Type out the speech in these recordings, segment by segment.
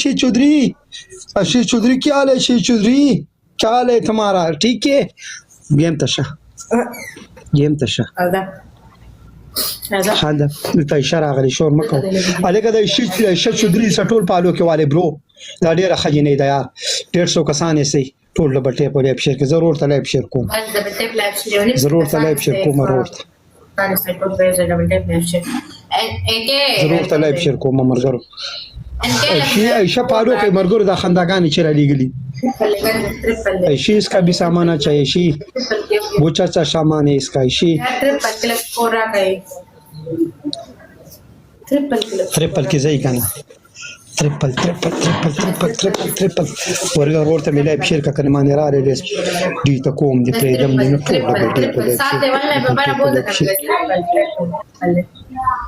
शेख चौधरी क्या हाल है शेख चौधरी क्या हाल है तुम्हारा ठीक है गेम तशा هذا دلته اشاره غلی شور مکو الګا د شیخ چودري سټول پالو کې والے برو دا ډیره خجینې ده یار 150 کسان یې سي ټول لبټه په لایب شیر کې ضرور ته لایب شیر کوم ضرور ته لایب شیر کوم ضرور ته لایب شیر کوم مرګرو ایشا پالو کې مرګرو د خنداګانی چې را لګلی ऐशी इसका भी सामान चाहिए ऐशी वो चाचा सामान है इसका ऐशी ट्रिपल की सही कहना ट्रिपल वर्ग रोड तक मिला शेर का कलमा ने रहा रे डी तो कोम दे फ्रीडम ने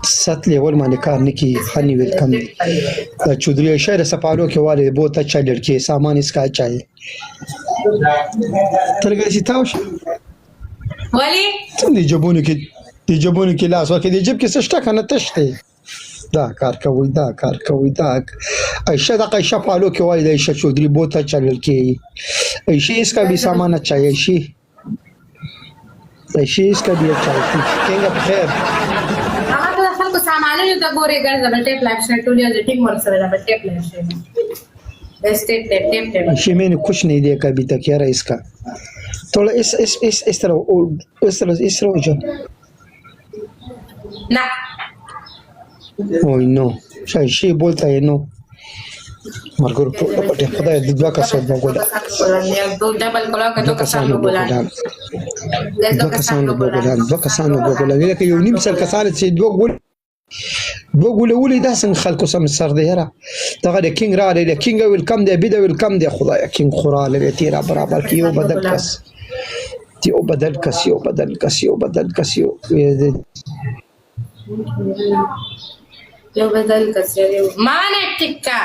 सात लेवल माने कार निकी हनी वेलकम चौधरी शहर सपालो के वाले बहुत अच्छा लड़के सामान इसका अच्छा है ترګه چې تاسو ولی څنګه دی جبونه کې لاس ورکې دی جب کې څه شته کنه تشته دا کار کوي عائشہ پالو کې وای د عائشہ چودري बहुत अच्छा लड़की है عائشہ इसका भी सामान अच्छा है عائشہ इसका भी अच्छा है څنګه بخیر هغه خلکو سامانونو ته ګوري ګرځي بل ټیپ لایف سره ټول یو ټیک مور سره بل ټیپ لایف شی मैंने कुछ नहीं देखा अभी तक यार इसका थोड़ा इस तरह हो जाओ ना ओह नो शायद शे बोलता है नो मरगुर पटे खुदा दुआ का सब बोला दो डबल कोला का दो कसान बोला दो कसान बोला लेकिन यो نیم سر کسان چې دو ګولې دا څنګه خلکو سم سر دی را دغه د کینګ را دی کینګ ویلکم دی بيد ویلکم دی خدای کینګ خوراله دی تیرا برابر کیو بدل کس یو مانه ټیکا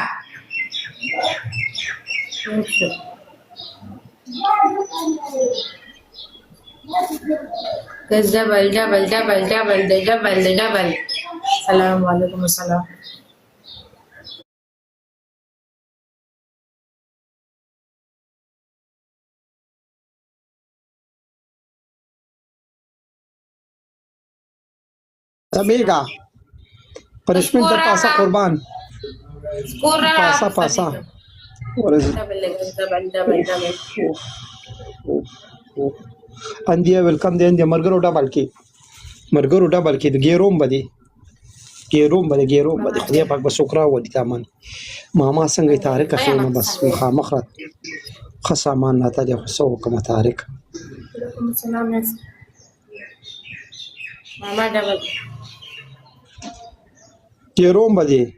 डबल السلام علیکم السلام Amiga, punishment the pasa qurban. Pasa. What is it? Double. Andia welcome the India Margaro double key. The gerum body. خدای پاک به شکر او دي تمام ماما څنګه تاریخ خونه بس مخرت خصامان ناته د خصو کوم تاریخ سلام ماما ډبل تیروم بده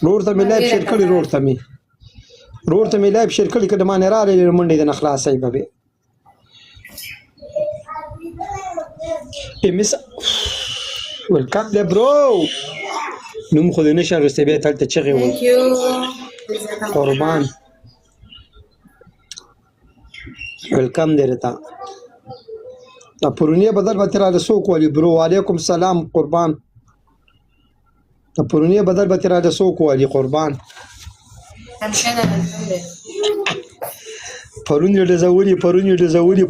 روړ ته ملای شرکړی روړ ته ملای شرکړی کده ما نه را لري منډي د نخلاصي به امس Welcome there bro نوم خو دې نشه رسته به تل ته چغي وي قربان ویلکم درتا دا پرونیه بدل به تر رسو کولی برو علیکم سلام قربان دا پرونیه بدل به تر رسو کولی قربان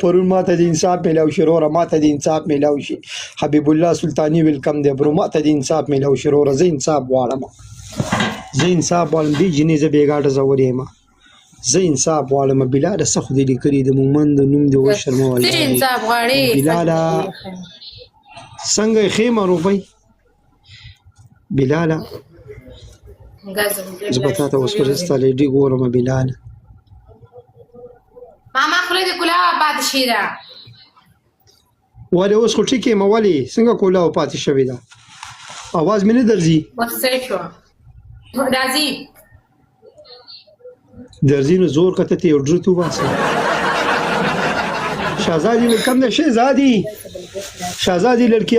پرون ماته د انصاف ملاو شروع ماته د انصاف ملاو شي حبیب الله سلطانی ویلکم دی برو ماته د انصاف ملاو شروع زه انصاف غواړم دی جنې زه بیګاټه زورې ما زه انصاف غواړم بلال سخت دی لیکري د مومند نوم دی و شرم والي زه انصاف غواړي بلال څنګه خیمه روبي بلال زبطه اوس ورستاله دی ګورم بلال ماما خله دې کولا پاتې شي دا وله اوس خو ټیکې مولي څنګه کولا پاتې شوی دا आवाज مې نه درځي ورسې شو راځي درځي نو زور کته ته اورډر تو واسه شهزادی ویلکم ده شهزادی لڑکی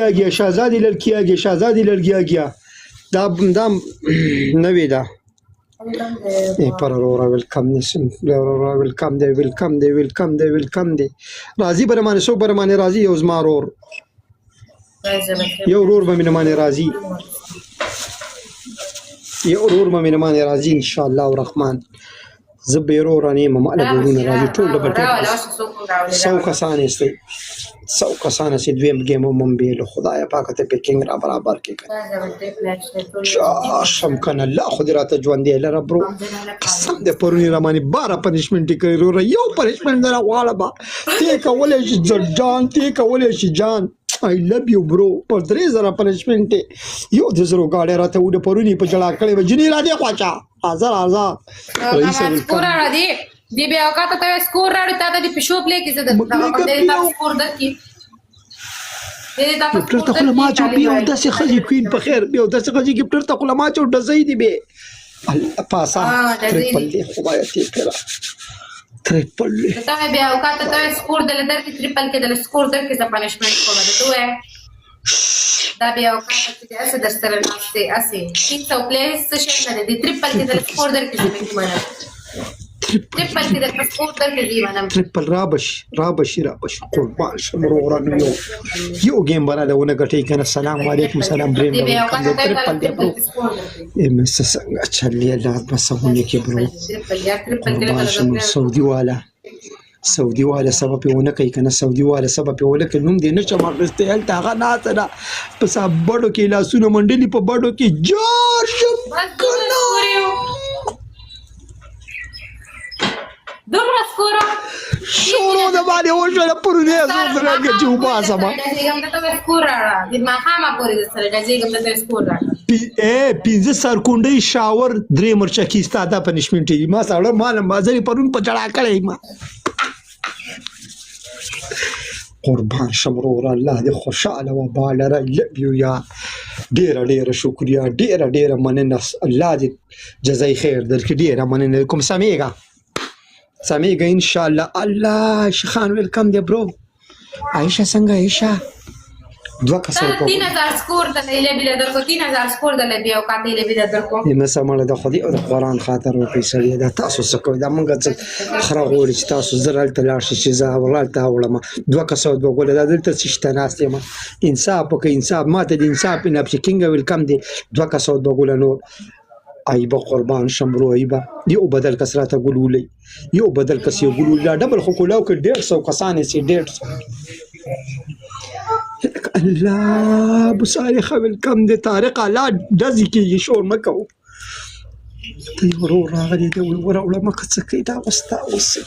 آ گیا دا نوی دا پر اورا ویلکم دی راضی برمانه سو برمانه راضی یو زما رور یو رور به منه راضی یو ورور مې نه باندې راځي ان شاء الله الرحمن زه به یې ورور نه یم ماله به ورونه راځي ټول ډبل ټیپ 100 کسان یستئ 100 کسان چې دویم ګیم هم بیلو خدایه پاکه ته پیکینګ را برابر کې کړه شم کنه الله خو دې راته ژوندی لره برو قسم دې پرونی را باندې 12 پنشمنټ کوي ورور یو پنشمنټ نه غواړه با ته کولای شي جان ته کولای شي جان I love you bro پر 3000 پنشمنټ یو د زرو گاډه راته وډ پرونی په جړه کړې وجنی را دې خواچا هزار رئیس سکور را دي دی بیا وکړه ته سکور راړی تا د پښو پلی کې زده دې تا سکور درکې دې تا پر ته خپل ما چو بیا داسې خځې کوین په خیر بیا داسې خځې کې پر ته خپل ما چو ډزې دی به پاسا ټریپل دی خدای ته کړه ټریپل ته بیا وکړه ته سکور دل درکې ټریپل کې دل سکور درکې ز پنشمنټ کومه ده ته دا بیا وکړه چې اسه د سره ناشته اسه 300 پلیس څه نه دي ټریپل کې دل سکور درکې ز منه ټریپل کې د سکور درکې دی منه ټریپل رابش قربان شم ورورانو یو گیم براله ونه غټي کنه سلام علیکم سلام بریم ټریپل دی برو مس څنګه چلې الله بسونه کې برو قربان شم سعودي والا سبب ونه کوي کنه سعودي والا سبب ونه کوي نوم دې نه چمارسته هل تاغه ناته دا پس بډو کې لاسونه منډلي په بډو کې جار شم کنه دومره سکور شورو د باندې وشو پرونه زو درګه چې وباسه ما دغه ته سکور راړه د ما خامہ پورې سره دغه ته سکور راړه 15 سرکونډي شاور 3 مرچا کی ستاده پنشمنټ ما سره مال مازري پرون په چړا کړی ما قربان شمرور الله دې خوشاله و بالره لبیو یا ډیر شکریا ډیر مننه الله دې جزای خیر درکړي ډیر مننه کوم سمېګا ان شاء الله الله شخان ویلکم دی برو عائشہ څنګه عائشہ دوه کسر کو 3000 سکور د لیله بل درکو 3000 سکور د لیبیا او کاته لیبیا درکو یم سماله د خدای او د قران خاطر او پیسې دا تاسو سکو دا مونږ څه خره غوړي چې تاسو زرال تلار شي چې زه ورالته وړم دوه کسر دوه ګول دا دلته شته ناست یم انصاف وکي انصاف ماته د انصاف نه پکینګ ویلکم دی دوه کسر دوه ګول نو ایبا قربان شمرو ایبا یو بدل کسراته ګلولې یو بدل کس یو ګلول ډبل خو کولاو کې 150 کسانې سي 150 الله ابو صالح ویلکم دی طارق الله دزي کې شور مکو ته ورور راغلی دی وروړه مکه څه کې دا وستا وستی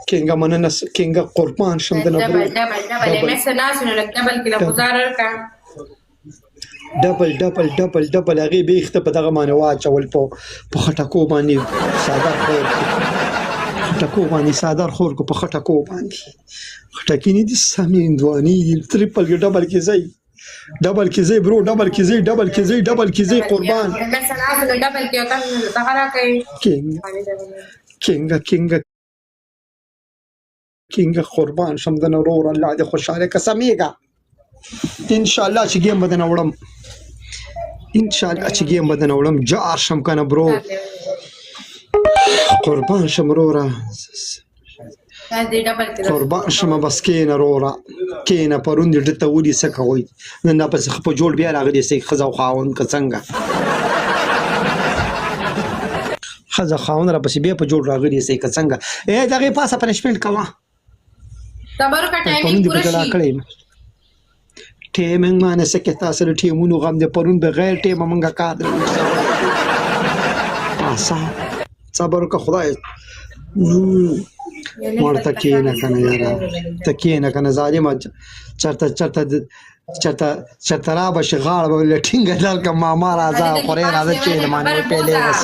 کینګه مننه کینګه قربان شم د نبر ډبل مې سناسونه لک ډبل کې له گزارر کا ډبل هغه به اخته په دغه معنی واچول په خټکو باندې صادر خور کو په خټکو باندې خټکی نه دي سامي اندواني ټریپل ډبل کې زی برو ډبل کې زی قربان مثلا ډبل کې کم ظاهره کوي کینګ قربان شم د نور الله دې خوشاله کسمېګا ان شاء الله چې ګیم بدن وړم جار شم کنه برو قربان شم رورا قربان شم بس کینه رورا کینه پروند دې ته ودی سکوي نن په خپل جوړ بیا راغلی سي خزو خاون څنګه خزه خاون را پسې بیا په جوړ راغلی سي څنګه دغه پاسه پنشمنټ کوا تبر کا ټایمینګ پوره شي ټیمنګ مانه سکه تاسو له ټیمونو غم د پرون بغیر ټیم منګه کادر صبر کا خدای ورته کینه کنه یاره تکینه کنه ظالم چرته را به شغال به لټینګ دل کما ما راځه خوري راځه چې مانه پیلې وس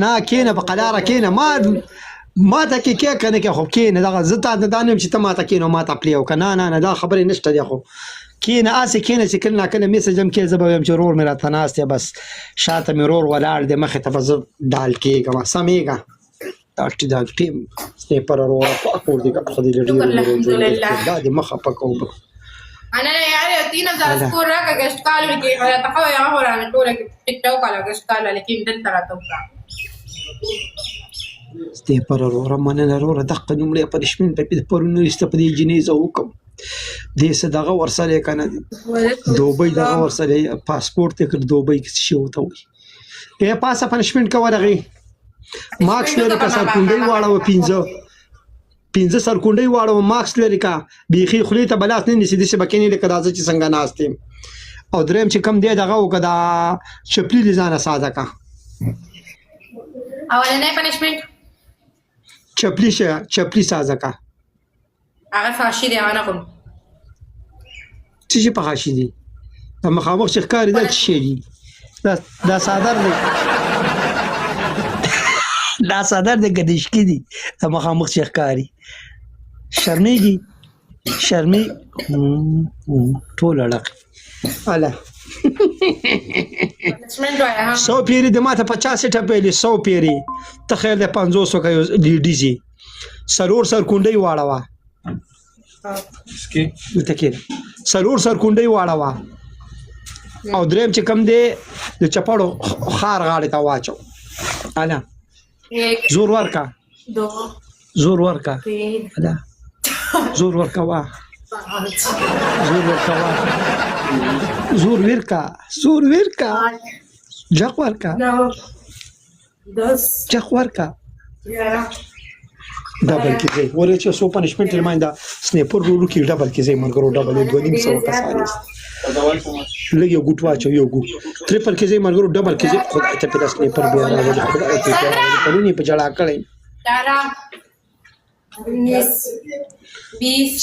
نه کینه په قلاره کینه ما ته کې کنه کې خو کینه دغه زتا د دانم چې ته ما ته کینه ما ته پلیو کنه نه دا خبره نشته دی خو کینه اسه کینه چې کله میسج هم کې زبم چې رور میرا تناست بس شاته مرور ولاړ د مخه ته بز دال کېګه ما سمېګه تاکي دا ټیم سنیپر رور په اکور دی خو دې لري دا د مخه پکو انا یار 3000 سکور راکا گشت کال کې ته خو یا هو را ټول ټیک ټاک علا گشت کال لیکن دلته راته سنیپر رور مننه رور دغه نومړي پنشمنټ په پرونو است په دې جنیزه حکم دې څه دغه ورسره کنه دوبۍ دغه ورسره پاسپورت یې کړ دوبۍ کې شي وته وي یا پاسه پنشمنت کوي دغه مارکس لري کا سرکونډي واړو 15 سرکونډي واړو مارکس لري کا بيخي خلی ته بلاس نه نسی د سبکینې د کدازه چې څنګه ناستم او دریم چې کم دی دغه وکدا چپلی لزانه ساده کا اولنې پنشمنت چپلی ساده کا هغه فاشي دی انا کوم چې په خاشي دي د مخامخ شخکاری د شي دي دا صادر دی دا صادر د ګدشکی دي د مخامخ شخکاری شرمېږي ټول اړه اله پنشمنت وای ها 100 پیری د ماته 50 ټپېلې 100 پیری تخیل د 500 کا لیډیزي سر کونډي واړه تکیر سلور سرکونډي واړه او دریم چې کم دی د چپاړو خار غاړې ته واچو اله زور ورکا زور ورکا اله زور ورکا وا زور ورکا جق ورکا ډبل کې ځای ورې چې سو پنشمنت رماینده سنیپر رولو کې ډبل کې ځای مرګرو ډبل دوی نیم سو کسانه لګي یو ګټ واچو یو ګټ ټریپل کې ځای مرګرو ډبل کې ځای خدای ته په سنیپر بیا راځي خدای ته په لونی په جړه کړی 20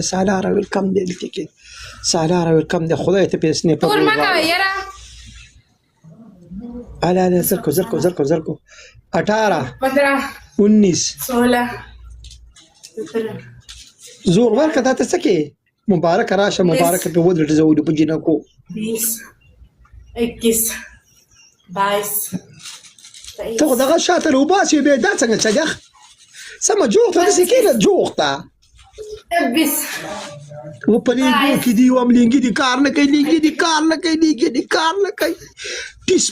سالاره ویلکم دی لکه سالاره ویلکم دی خدای ته په سنیپر ټول ما کوي یاره الا زرکو 18 15 19 16 زور ورکه ته څه کې مبارک راشه مبارک په ودرته زوډ په جنکو 20 21 22 ته دغه شاته وباسي به دا څنګه چګه سم جوخته دې کېله جوخته 20 و پلیږي کې دی و املینګي دي کار نه کوي ټیس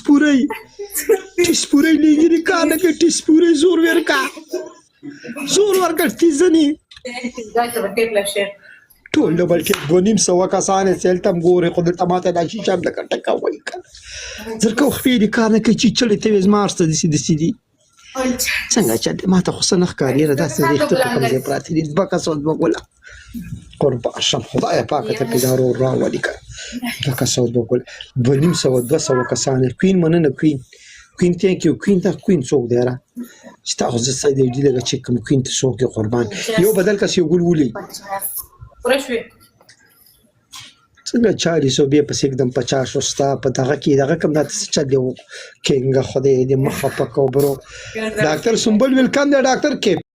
پوري لینګي دي کار نه کوي ټیس پوري زور ورکا تیزنی ټول ډبل کې غونیم سو کسانه سلتم ګوري خو د ټماټه د شي شام لکه ټکا وای کا زرکو خفي دي کار نه کوي چې چلې ته مارسته دي سي څنګه چې ماته خو سنخ کاری را داسې دې ته کوم ځای پراتی دي بکا سود وګولا قرب شم خدای پاک ته پیدارو را ولیکا بکا سود وګول 200 کسانه کوین مننه کوین ثانک یو کوین څوک دی را چې تاسو زه ساده دی لږ چې کوم کوین ته څوک قربان یو بدل کس یو ګول ولي څنګه 400 به پس एकदम 50 وستا په دغه کې دغه کم د څه دی کېنګه خدای دې مخه پکاو برو ډاکټر سنبل ویلکم دی ډاکټر کې